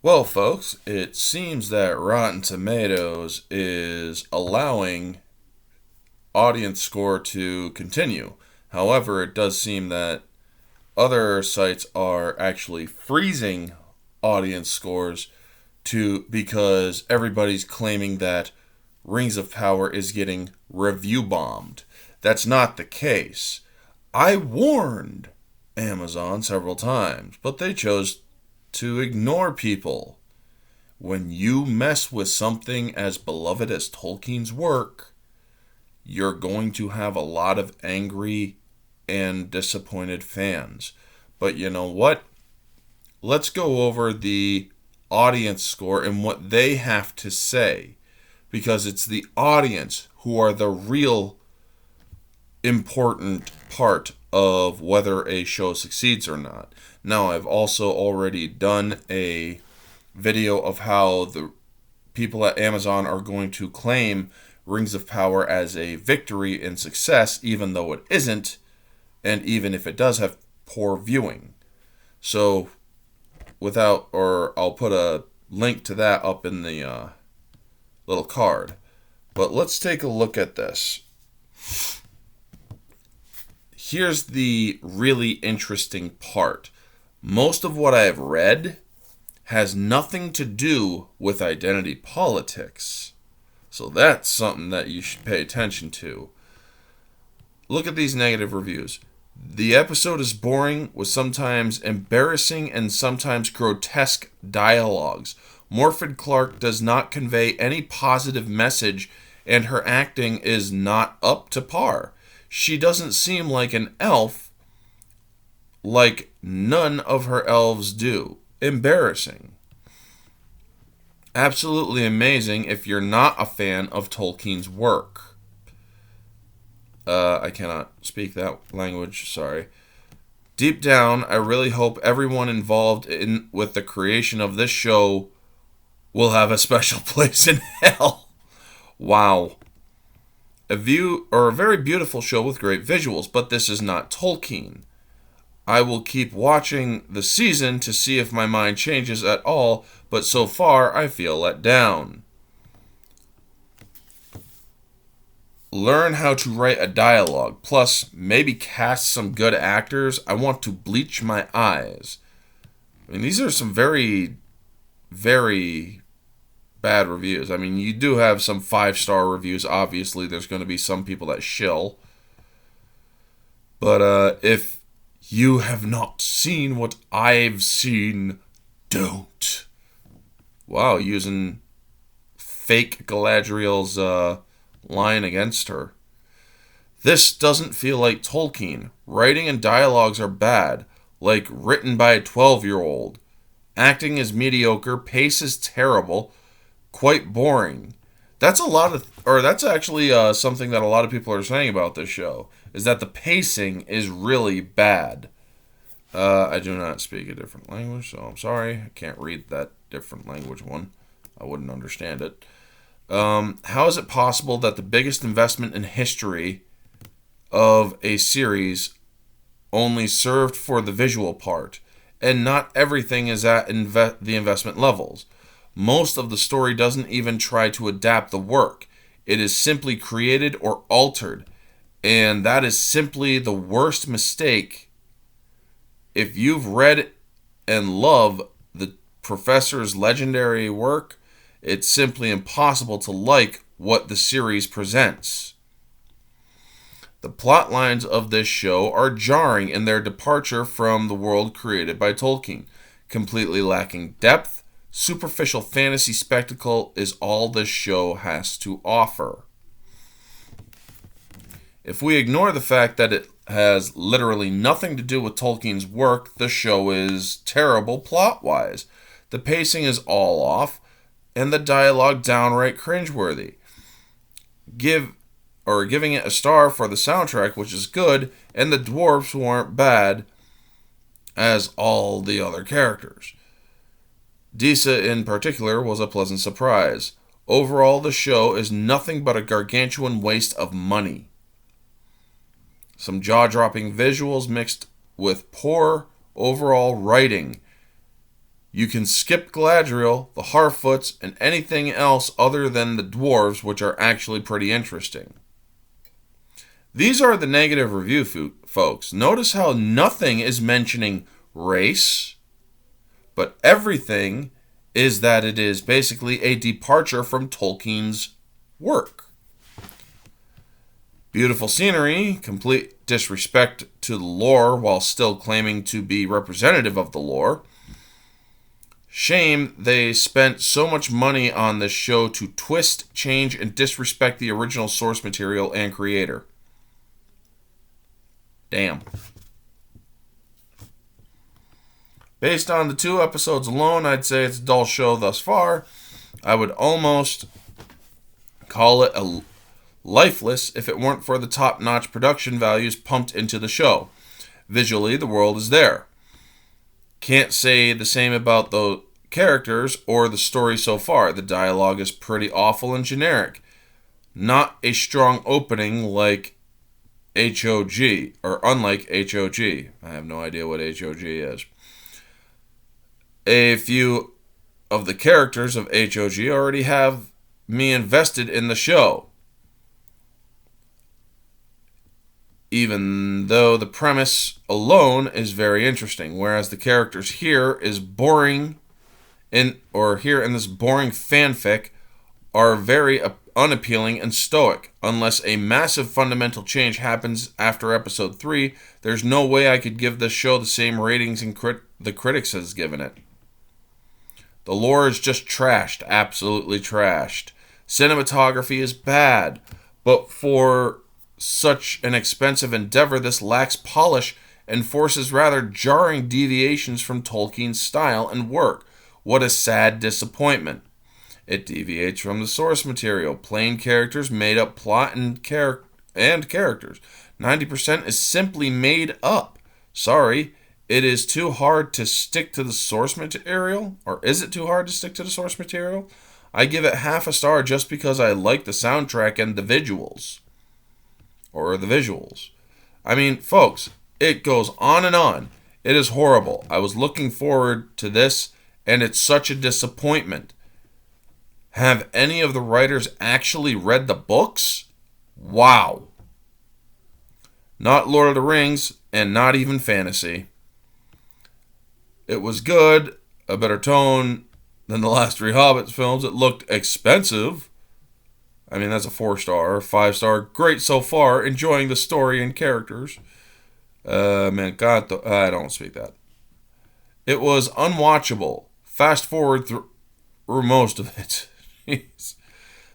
Well, folks, it seems that Rotten Tomatoes is allowing audience score to continue. However, it does seem that other sites are actually freezing audience scores to because everybody's claiming that Rings of Power is getting review bombed. That's not the case. I warned Amazon several times, but they chose to ignore people. When you mess with something as beloved as Tolkien's work, you're going to have a lot of angry and disappointed fans. But you know what? Let's go over the audience score and what they have to say. Because it's the audience who are the real important part of whether a show succeeds or not. Now, I've also already done a video of how the people at Amazon are going to claim Rings of Power as a victory and success, even though it isn't, and even if it does have poor viewing. So, I'll put a link to that up in the little card. But let's take a look at this. Here's the really interesting part. Most of what I have read has nothing to do with identity politics. So that's something that you should pay attention to. Look at these negative reviews. The episode is boring with sometimes embarrassing and sometimes grotesque dialogues. Morfydd Clark does not convey any positive message, and her acting is not up to par. She doesn't seem like an elf, like none of her elves do. Embarrassing. Absolutely amazing if you're not a fan of Tolkien's work. I cannot speak that language, sorry. Deep down, I really hope everyone involved with the creation of this show will have a special place in hell. Wow. A very beautiful show with great visuals, but this is not Tolkien. I will keep watching the season to see if my mind changes at all, but so far I feel let down. Learn how to write a dialogue, plus maybe cast some good actors. I want to bleach my eyes. I mean, these are some very, very bad reviews. I mean, you do have some 5-star reviews. Obviously, there's going to be some people that shill. But if you have not seen what I've seen, don't. Wow, using fake Galadriel's line against her. This doesn't feel like Tolkien. Writing and dialogues are bad, like written by a 12-year-old. Acting is mediocre, pace is terrible, quite boring. That's actually something that a lot of people are saying about this show, is that the pacing is really bad. I do not speak a different language, so I'm sorry. I can't read that different language one. I wouldn't understand it. How is it possible that the biggest investment in history of a series only served for the visual part, and not everything is at the investment levels? Most of the story doesn't even try to adapt the work. It is simply created or altered, and that is simply the worst mistake. If you've read and love the professor's legendary work, it's simply impossible to like what the series presents. The plot lines of this show are jarring in their departure from the world created by Tolkien. Completely lacking depth, superficial fantasy spectacle is all this show has to offer. If we ignore the fact that it has literally nothing to do with Tolkien's work, the show is terrible plot-wise. The pacing is all off, and the dialogue downright cringeworthy. Giving it a star for the soundtrack, which is good, and the dwarves who aren't bad as all the other characters. Disa in particular was a pleasant surprise. Overall, the show is nothing but a gargantuan waste of money. Some jaw-dropping visuals mixed with poor overall writing You can skip Galadriel, the Harfoots, and anything else other than the dwarves, which are actually pretty interesting. These are the negative review folks. Notice how nothing is mentioning race, but everything is that it is basically a departure from Tolkien's work. Beautiful scenery, complete disrespect to the lore while still claiming to be representative of the lore. Shame they spent so much money on this show to twist, change, and disrespect the original source material and creator. Damn. Based on the 2 episodes alone, I'd say it's a dull show thus far. I would almost call it a lifeless if it weren't for the top-notch production values pumped into the show. Visually, the world is there. Can't say the same about the characters or the story so far. The dialogue is pretty awful and generic. Not a strong opening like HOG, or unlike HOG. I have no idea what HOG is. A few of the characters of HOG already have me invested in the show, even though the premise alone is very interesting, whereas the characters here is boring, here in this boring fanfic are very unappealing and stoic. Unless a massive fundamental change happens after episode 3, there's no way I could give this show the same ratings the critics has given it. The lore is just trashed, absolutely trashed. Cinematography is bad, but for such an expensive endeavor, this lacks polish and forces rather jarring deviations from Tolkien's style and work. What a sad disappointment. It deviates from the source material. Plain characters, made up plot and characters. 90% is simply made up. Sorry, it is too hard to stick to the source material? Or is it too hard to stick to the source material? I give it half a star just because I like the soundtrack and the visuals. Or the visuals. I mean, folks, it goes on and on. It is horrible. I was looking forward to this, and it's such a disappointment. Have any of the writers actually read the books? Wow. Not Lord of the Rings, and not even fantasy. It was good, a better tone than the last 3 Hobbits films. It looked expensive. I mean, that's a 4-star, 5-star. Great so far. Enjoying the story and characters. I don't speak that. It was unwatchable. Fast forward through most of it. Jeez.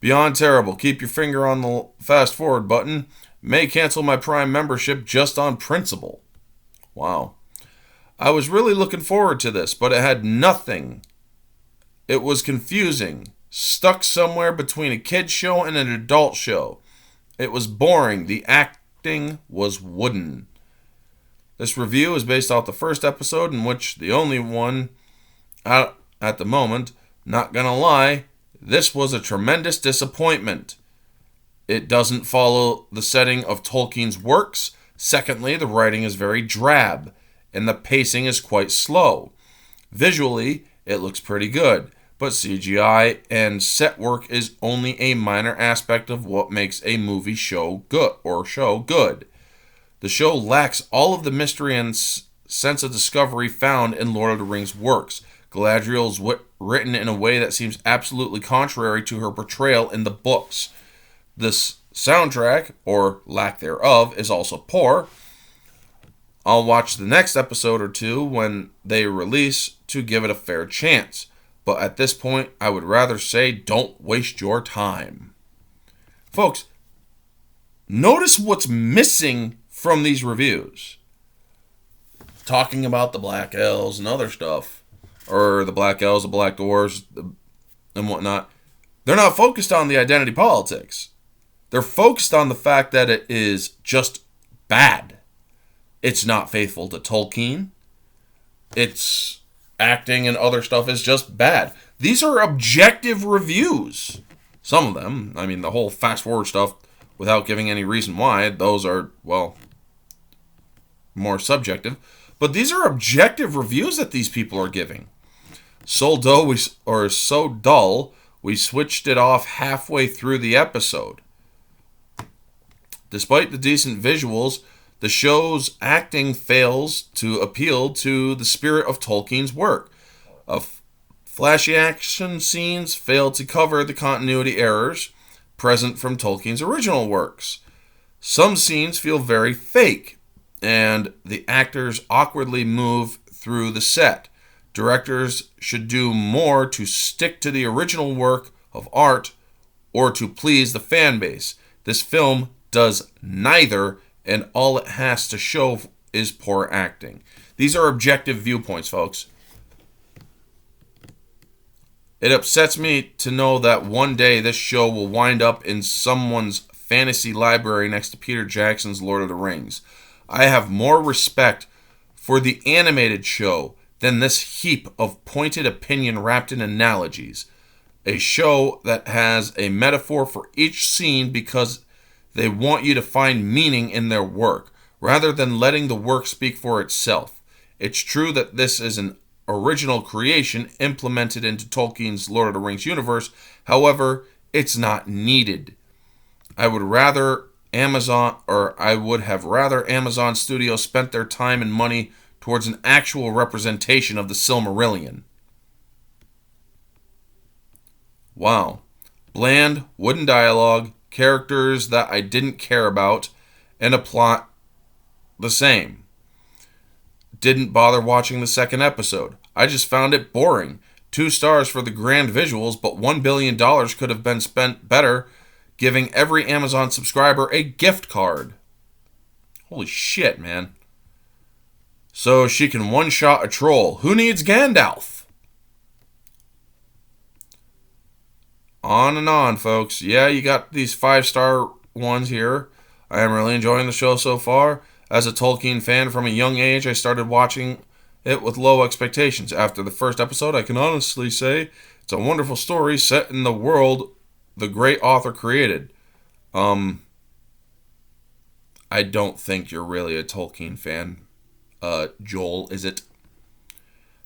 Beyond terrible. Keep your finger on the fast forward button. May cancel my Prime membership just on principle. Wow. I was really looking forward to this, but it had nothing. It was confusing. Stuck somewhere between a kid's show and an adult show. It was boring. The acting was wooden. This review is based off the first episode, in which the only one out at the moment. Not gonna lie, this was a tremendous disappointment. It doesn't follow the setting of Tolkien's works. Secondly, the writing is very drab, and the pacing is quite slow. Visually, it looks pretty good, but CGI and set work is only a minor aspect of what makes a movie show good. The show lacks all of the mystery and sense of discovery found in Lord of the Rings works. Galadriel is written in a way that seems absolutely contrary to her portrayal in the books. This soundtrack, or lack thereof, is also poor. I'll watch the next episode or 2 when they release to give it a fair chance. But at this point, I would rather say don't waste your time. Folks, notice what's missing from these reviews. Talking about the Black Elves and other stuff, or the Black Elves, the Black Dwarves, and whatnot. They're not focused on the identity politics. They're focused on the fact that it is just bad. It's not faithful to Tolkien. Its acting and other stuff is just bad. These are objective reviews. Some of them, I mean, the whole fast forward stuff, without giving any reason why, those are, well, more subjective. But these are objective reviews that these people are giving. so dull, we switched it off halfway through the episode. Despite the decent visuals, the show's acting fails to appeal to the spirit of Tolkien's work. Flashy action scenes fail to cover the continuity errors present from Tolkien's original works. Some scenes feel very fake, and the actors awkwardly move through the set. Directors should do more to stick to the original work of art or to please the fan base. This film does neither, and all it has to show is poor acting. These are objective viewpoints, folks. It upsets me to know that one day this show will wind up in someone's fantasy library next to Peter Jackson's Lord of the Rings. I have more respect for the animated show than this heap of pointed opinion wrapped in analogies. A show that has a metaphor for each scene because they want you to find meaning in their work, rather than letting the work speak for itself. It's true that this is an original creation implemented into Tolkien's Lord of the Rings universe. However, it's not needed. I would have rather Amazon Studios spent their time and money towards an actual representation of the Silmarillion. Wow. Bland, wooden dialogue, characters that I didn't care about, and a plot the same. Didn't bother watching the second episode. I just found it boring. 2 stars for the grand visuals, but $1 billion could have been spent better giving every Amazon subscriber a gift card. Holy shit, man. So she can one-shot a troll. Who needs Gandalf? On and on, folks. Yeah, you got these 5-star ones here. I am really enjoying the show so far. As a Tolkien fan from a young age, I started watching it with low expectations. After the first episode, I can honestly say it's a wonderful story set in the world the great author created. I don't think you're really a Tolkien fan, Joel, is it?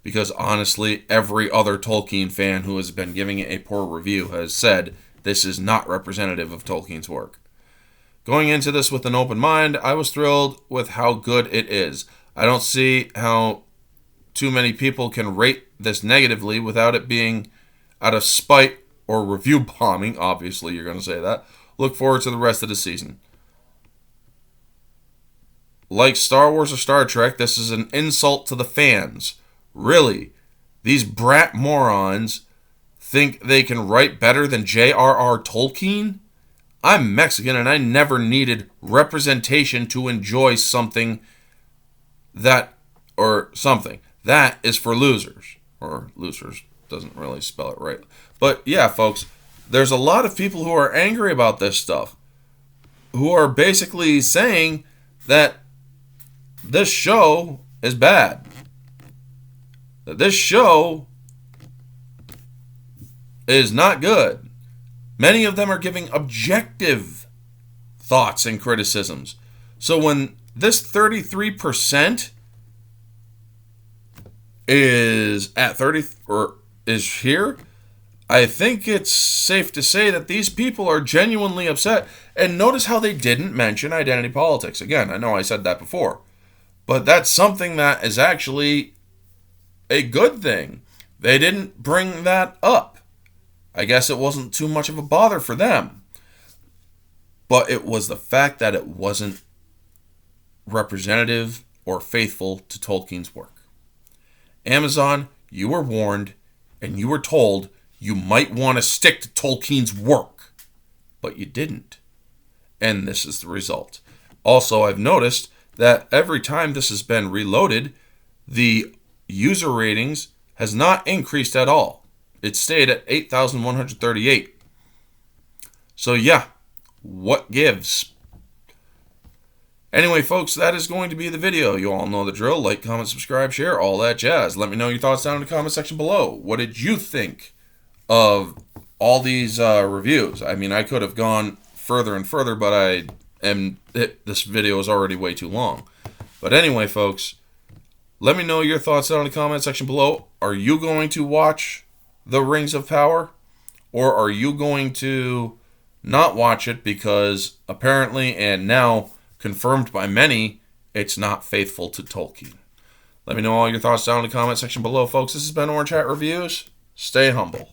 Because honestly, every other Tolkien fan who has been giving it a poor review has said this is not representative of Tolkien's work. Going into this with an open mind, I was thrilled with how good it is. I don't see how too many people can rate this negatively without it being out of spite or review bombing. Obviously, you're going to say that. Look forward to the rest of the season. Like Star Wars or Star Trek, this is an insult to the fans. Really, these brat morons think they can write better than J.R.R. Tolkien? I'm Mexican and I never needed representation to enjoy something that is for losers. Or losers doesn't really spell it right. But yeah, folks, there's a lot of people who are angry about this stuff, who are basically saying that this show is bad. That this show is not good. Many of them are giving objective thoughts and criticisms. So when this 33% is at 30 or is here, I think it's safe to say that these people are genuinely upset. And notice how they didn't mention identity politics. Again, I know I said that before, but that's something that is actually a good thing. They didn't bring that up. I guess it wasn't too much of a bother for them. But it was the fact that it wasn't representative or faithful to Tolkien's work. Amazon, you were warned and you were told you might want to stick to Tolkien's work. But you didn't. And this is the result. Also, I've noticed that every time this has been reloaded, the user ratings has not increased at all. It stayed at 8,138. So yeah, what gives? Anyway, folks, that is going to be the video. You all know the drill. Like, comment, subscribe, share, all that jazz. Let me know your thoughts down in the comment section below. What did you think of all these reviews? I mean, I could have gone further and further, but this video is already way too long. But anyway, folks, Let me know your thoughts down in the comment section below. Are you going to watch The Rings of Power? Or are you going to not watch it because apparently, and now confirmed by many, it's not faithful to Tolkien? Let me know all your thoughts down in the comment section below, folks. This has been Orange Hat Reviews. Stay humble.